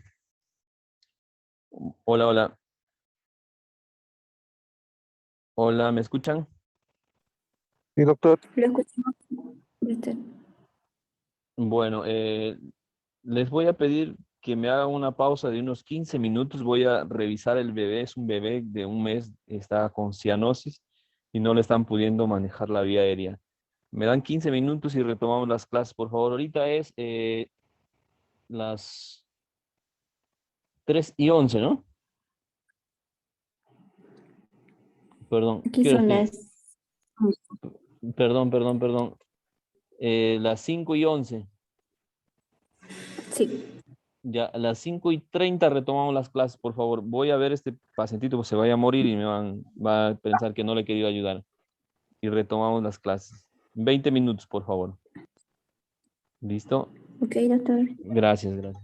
S1: Hola, hola. Hola, ¿me escuchan?
S8: Sí, doctor.
S4: Lo escuchamos. Doctor.
S1: Bueno, les voy a pedir que me hagan una pausa de unos 15 minutos. Voy a revisar el bebé. Es un bebé de 1 mes, está con cianosis y no le están pudiendo manejar la vía aérea. Me dan 15 minutos y retomamos las clases, por favor. Ahorita es las 3:11, ¿no? Perdón,
S4: Aquí
S1: ¿qué hora
S4: son
S1: tiene?
S4: las...
S1: Perdón. Las 5:11.
S4: Sí.
S1: Ya, a las 5:30 retomamos las clases, por favor. Voy a ver este pacientito, pues se vaya a morir y va a pensar que no le he querido ayudar. Y retomamos las clases. 20 minutos, por favor. ¿Listo?
S4: Ok, doctor.
S1: Gracias, gracias.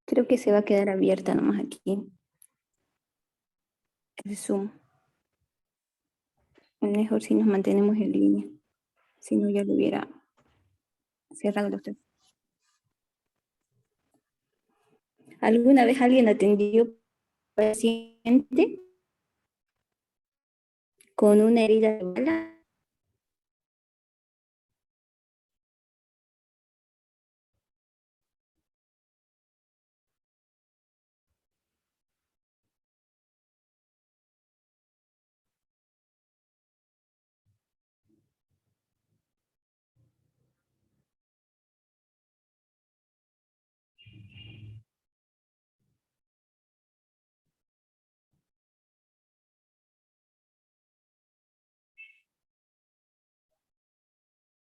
S4: Creo que se va a quedar abierta nomás aquí. El Zoom. Mejor si nos mantenemos en línea. Si no, ya lo hubiera cerrado, doctor. ¿Alguna vez alguien atendió paciente con una herida de bala?